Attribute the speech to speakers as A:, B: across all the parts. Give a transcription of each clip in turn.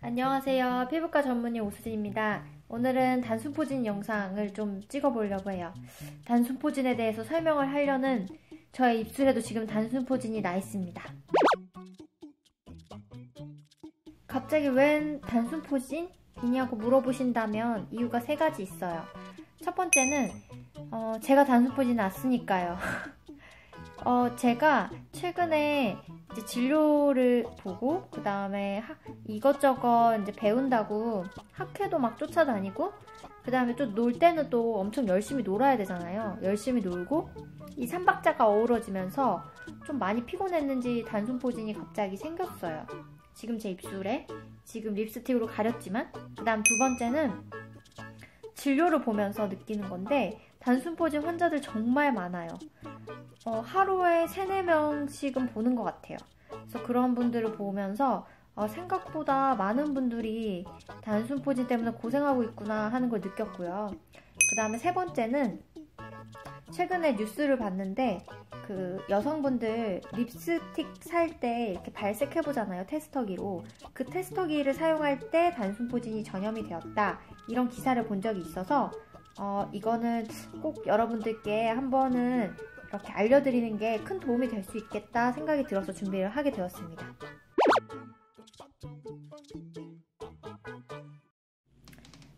A: 안녕하세요. 피부과 전문의 오수진입니다. 오늘은 단순포진 영상을 좀 찍어보려고 해요. 단순포진에 대해서 설명을 하려는 저의 입술에도 지금 단순포진이 나 있습니다. 갑자기 웬 단순포진이냐고 물어보신다면 이유가 세 가지 있어요. 첫 번째는 제가 단순포진 났으니까요. 제가 최근에 이제 진료를 보고 그 다음에 이것저것 이제 배운다고 학회도 막 쫓아다니고 그 다음에 또 놀 때는 또 엄청 열심히 놀아야 되잖아요. 열심히 놀고 이 삼박자가 어우러지면서 좀 많이 피곤했는지 단순포진이 갑자기 생겼어요. 지금 제 입술에 지금 립스틱으로 가렸지만 그 다음 두 번째는 진료를 보면서 느끼는 건데 단순포진 환자들 정말 많아요. 하루에 3-4명씩은 보는 것 같아요. 그래서 그런 분들을 보면서 생각보다 많은 분들이 단순포진 때문에 고생하고 있구나 하는 걸 느꼈고요. 그 다음에 세 번째는 최근에 뉴스를 봤는데 그 여성분들 립스틱 살 때 이렇게 발색해보잖아요. 테스터기로. 그 테스터기를 사용할 때 단순포진이 전염이 되었다. 이런 기사를 본 적이 있어서 이거는 꼭 여러분들께 한번은 이렇게 알려드리는 게 큰 도움이 될 수 있겠다 생각이 들어서 준비를 하게 되었습니다.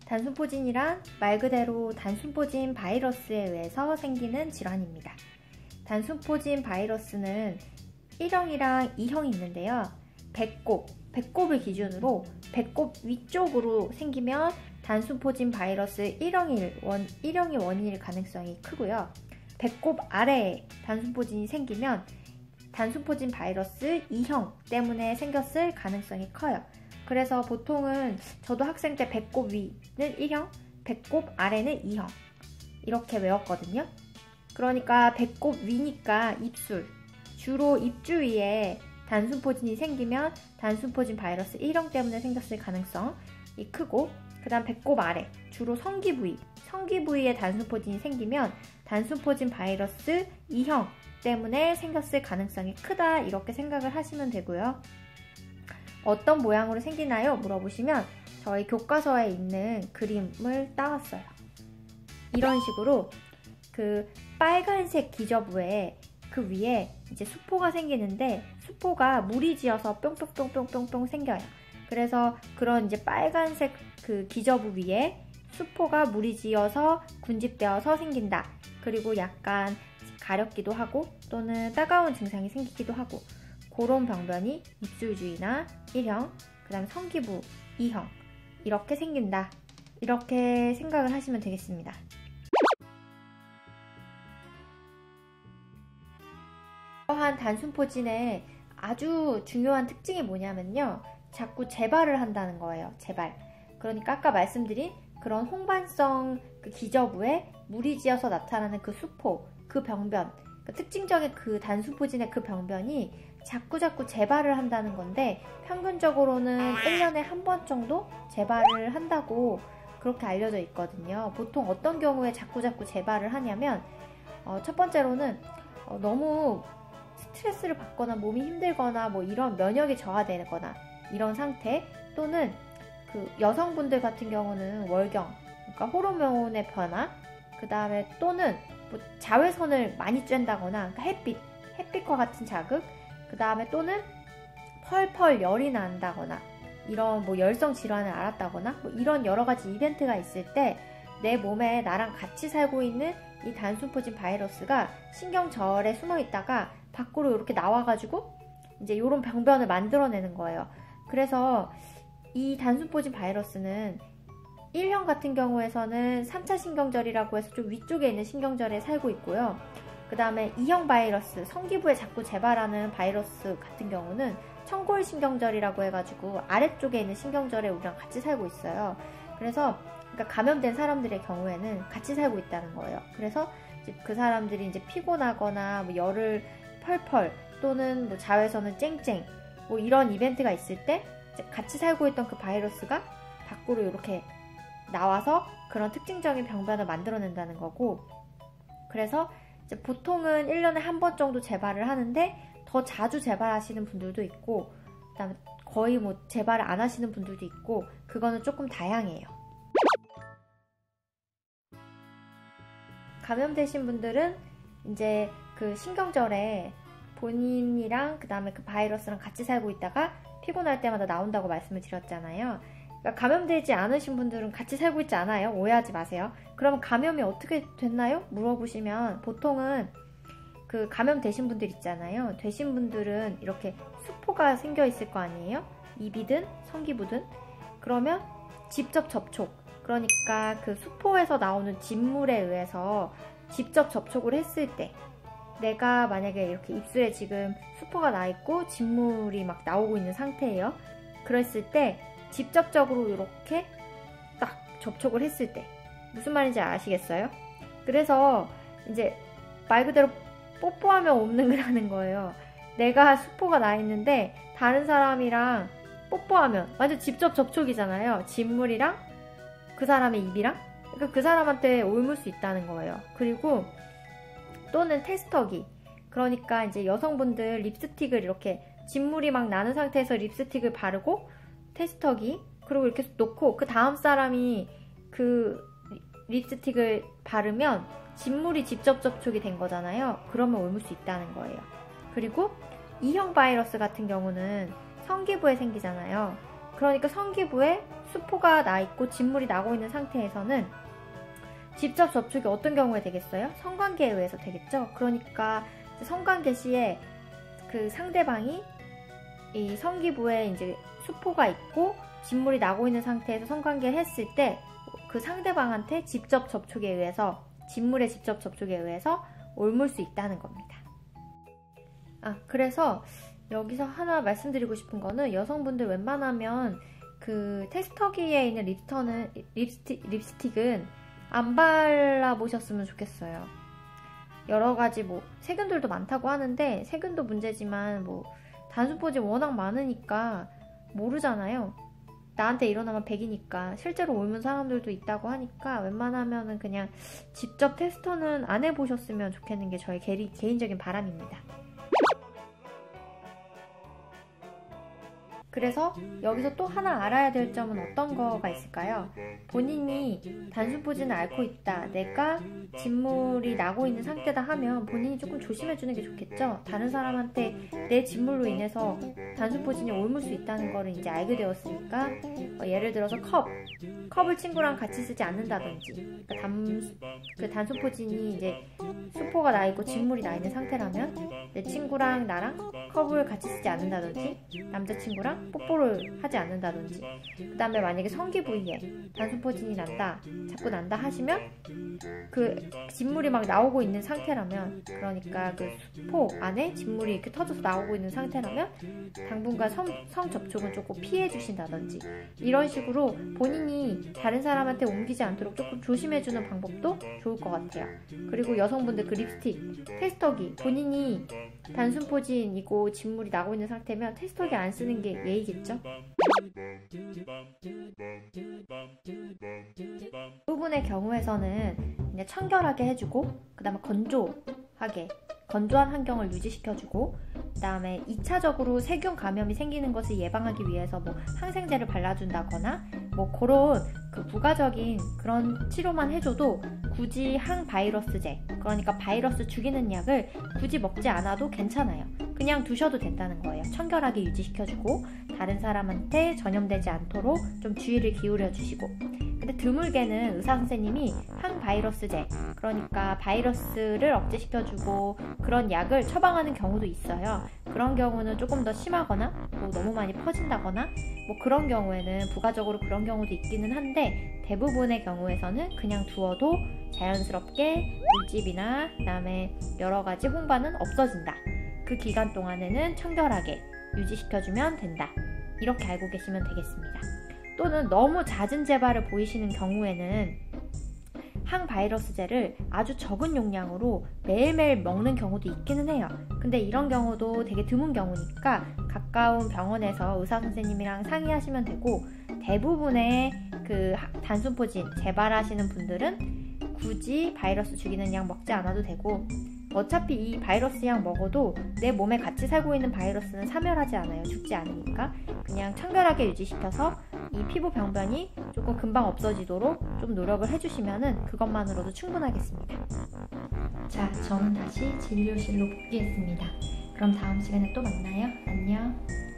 A: 단순포진이란 말 그대로 단순포진 바이러스에 의해서 생기는 질환입니다. 단순포진 바이러스는 1형이랑 2형이 있는데요. 배꼽을 기준으로 배꼽 위쪽으로 생기면 단순포진 바이러스 1형이 원인일 가능성이 크고요. 배꼽 아래에 단순포진이 생기면 단순포진 바이러스 2형 때문에 생겼을 가능성이 커요. 그래서 보통은 저도 학생 때 배꼽 위는 1형, 배꼽 아래는 2형 이렇게 외웠거든요. 그러니까 배꼽 위니까 입술, 주로 입 주위에 단순포진이 생기면 단순포진 바이러스 1형 때문에 생겼을 가능성이 크고 그 다음 배꼽 아래, 주로 성기 부위에 단순포진이 생기면 단순포진 바이러스 2형 때문에 생겼을 가능성이 크다 이렇게 생각을 하시면 되고요. 어떤 모양으로 생기나요? 물어보시면 저희 교과서에 있는 그림을 따왔어요. 이런 식으로 그 빨간색 기저부에 그 위에 이제 수포가 생기는데 수포가 물이 지어서 뿅뿅뿅뿅뿅 생겨요. 그래서 그런 이제 빨간색 그 기저부 위에 수포가 물이 지어서 군집되어서 생긴다. 그리고 약간 가렵기도 하고 또는 따가운 증상이 생기기도 하고 그런 병변이 입술 주위나 1형, 그 다음 성기부 2형 이렇게 생긴다. 이렇게 생각을 하시면 되겠습니다. 이러한 단순포진의 아주 중요한 특징이 뭐냐면요. 자꾸 재발을 한다는 거예요. 재발. 그러니까 아까 말씀드린 그런 홍반성 그 기저부에 물이 지어서 나타나는 그 수포, 그 병변, 그 특징적인 그 단순포진의 그 병변이 자꾸 재발을 한다는 건데 평균적으로는 1년에 한 번 정도 재발을 한다고 그렇게 알려져 있거든요. 보통 어떤 경우에 자꾸 재발을 하냐면 첫 번째로는 너무 스트레스를 받거나 몸이 힘들거나 뭐 이런 면역이 저하되거나 이런 상태 또는 그 여성분들 같은 경우는 월경, 그러니까 호르몬의 변화, 그 다음에 또는 뭐 자외선을 많이 쬐다거나 그러니까 햇빛과 같은 자극, 그 다음에 또는 펄펄 열이 난다거나 이런 뭐 열성 질환을 앓았다거나 뭐 이런 여러 가지 이벤트가 있을 때 내 몸에 나랑 같이 살고 있는 이 단순포진 바이러스가 신경절에 숨어 있다가 밖으로 이렇게 나와가지고 이제 이런 병변을 만들어내는 거예요. 그래서 이 단순포진 바이러스는 1형 같은 경우에서는 3차 신경절이라고 해서 좀 위쪽에 있는 신경절에 살고 있고요. 그 다음에 2형 바이러스, 성기부에 자꾸 재발하는 바이러스 같은 경우는 청골 신경절이라고 해가지고 아래쪽에 있는 신경절에 우리랑 같이 살고 있어요. 그래서 그러니까 감염된 사람들의 경우에는 같이 살고 있다는 거예요. 그래서 이제 그 사람들이 이제 피곤하거나 뭐 열을 펄펄 또는 뭐 자외선을 쨍쨍 뭐 이런 이벤트가 있을 때 같이 살고 있던 그 바이러스가 밖으로 이렇게 나와서 그런 특징적인 병변을 만들어낸다는 거고, 그래서 이제 보통은 1년에 한 번 정도 재발을 하는데 더 자주 재발하시는 분들도 있고, 그다음에 거의 뭐 재발을 안 하시는 분들도 있고, 그거는 조금 다양해요. 감염되신 분들은 이제 그 신경절에 본인이랑 그 다음에 그 바이러스랑 같이 살고 있다가 피곤할 때마다 나온다고 말씀을 드렸잖아요. 그러니까 감염되지 않으신 분들은 같이 살고 있지 않아요. 오해하지 마세요. 그럼 감염이 어떻게 됐나요? 물어보시면 보통은 그 감염되신 분들 있잖아요. 되신 분들은 이렇게 수포가 생겨 있을 거 아니에요? 입이든 성기부든. 그러면 직접 접촉, 그러니까 그 수포에서 나오는 진물에 의해서 직접 접촉을 했을 때, 내가 만약에 이렇게 입술에 지금 수포가 나 있고 진물이 막 나오고 있는 상태예요. 그랬을 때 직접적으로 이렇게 딱 접촉을 했을 때 무슨 말인지 아시겠어요? 그래서 이제 말 그대로 뽀뽀하면 옵는거라는 거예요. 내가 수포가 나 있는데 다른 사람이랑 뽀뽀하면 완전 직접 접촉이잖아요. 진물이랑 그 사람의 입이랑. 그러니까 그 사람한테 옮을 수 있다는 거예요. 그리고 또는 테스터기. 그러니까 이제 여성분들 립스틱을 이렇게 진물이 막 나는 상태에서 립스틱을 바르고 테스터기, 그리고 이렇게 놓고 그 다음 사람이 그 립스틱을 바르면 진물이 직접 접촉이 된 거잖아요. 그러면 옮을 수 있다는 거예요. 그리고 E형 바이러스 같은 경우는 성기부에 생기잖아요. 그러니까 성기부에 수포가 나 있고 진물이 나고 있는 상태에서는 직접 접촉이 어떤 경우에 되겠어요? 성관계에 의해서 되겠죠? 그러니까 성관계 시에 그 상대방이 이 성기부에 이제 수포가 있고 진물이 나고 있는 상태에서 성관계를 했을 때 그 상대방한테 직접 접촉에 의해서, 진물의 직접 접촉에 의해서 옮을 수 있다는 겁니다. 그래서 여기서 하나 말씀드리고 싶은 거는, 여성분들 웬만하면 그 테스터기에 있는 립스틱은 안 발라보셨으면 좋겠어요. 여러가지 뭐 세균들도 많다고 하는데, 세균도 문제지만 뭐 단순포진 워낙 많으니까 모르잖아요. 나한테 일어나면 100이니까 실제로 옮은 사람들도 있다고 하니까 웬만하면은 그냥 직접 테스터는 안 해보셨으면 좋겠는 게 저의 개인적인 바람입니다. 그래서 여기서 또 하나 알아야 될 점은 어떤 거가 있을까요? 본인이 단순포진을 앓고 있다, 내가 진물이 나고 있는 상태다 하면 본인이 조금 조심해주는 게 좋겠죠? 다른 사람한테 내 진물로 인해서 단순포진이 옮을 수 있다는 거를 이제 알게 되었으니까, 예를 들어서 컵을 친구랑 같이 쓰지 않는다든지, 그러니까 단순포진이 이제 수포가 나 있고 진물이 나 있는 상태라면 내 친구랑 나랑 컵을 같이 쓰지 않는다든지, 남자친구랑 뽀뽀를 하지 않는다든지, 그 다음에 만약에 성기 부위에 단순포진이 자꾸 난다 하시면 그 진물이 막 나오고 있는 상태라면, 그러니까 그 수포 안에 진물이 이렇게 터져서 나오고 있는 상태라면 당분간 성 접촉은 조금 피해 주신다든지, 이런 식으로 본인이 다른 사람한테 옮기지 않도록 조금 조심해주는 방법도 좋을 것 같아요. 그리고 여성분들 그 립스틱, 테스터기, 본인이 단순포진이고 진물이 나고 있는 상태면 테스터기 안 쓰는 게 예의겠죠? 부분의 경우에서는 그냥 청결하게 해주고, 그 다음에 건조한 환경을 유지시켜주고, 그 다음에 2차적으로 세균 감염이 생기는 것을 예방하기 위해서 뭐 항생제를 발라준다거나 뭐 그런 그 부가적인 그런 치료만 해줘도 굳이 항바이러스제, 그러니까 바이러스 죽이는 약을 굳이 먹지 않아도 괜찮아요. 그냥 두셔도 된다는 거예요. 청결하게 유지시켜주고 다른 사람한테 전염되지 않도록 좀 주의를 기울여 주시고. 근데 드물게는 의사 선생님이 항바이러스제, 그러니까 바이러스를 억제시켜주고 그런 약을 처방하는 경우도 있어요. 그런 경우는 조금 더 심하거나 뭐 너무 많이 퍼진다거나 뭐 그런 경우에는 부가적으로 그런 경우도 있기는 한데, 대부분의 경우에서는 그냥 두어도 자연스럽게 물집이나 그다음에 여러가지 홍반은 없어진다. 그 기간 동안에는 청결하게 유지시켜주면 된다. 이렇게 알고 계시면 되겠습니다. 또는 너무 잦은 재발을 보이시는 경우에는 항바이러스제를 아주 적은 용량으로 매일매일 먹는 경우도 있기는 해요. 근데 이런 경우도 되게 드문 경우니까 가까운 병원에서 의사 선생님이랑 상의하시면 되고, 대부분의 그 단순포진 재발하시는 분들은 굳이 바이러스 죽이는 약 먹지 않아도 되고, 어차피 이 바이러스 약 먹어도 내 몸에 같이 살고 있는 바이러스는 사멸하지 않아요. 죽지 않으니까. 그냥 청결하게 유지시켜서 이 피부 병변이 조금 금방 없어지도록 좀 노력을 해주시면은 그것만으로도 충분하겠습니다. 자, 저는 다시 진료실로 복귀했습니다. 그럼 다음 시간에 또 만나요. 안녕.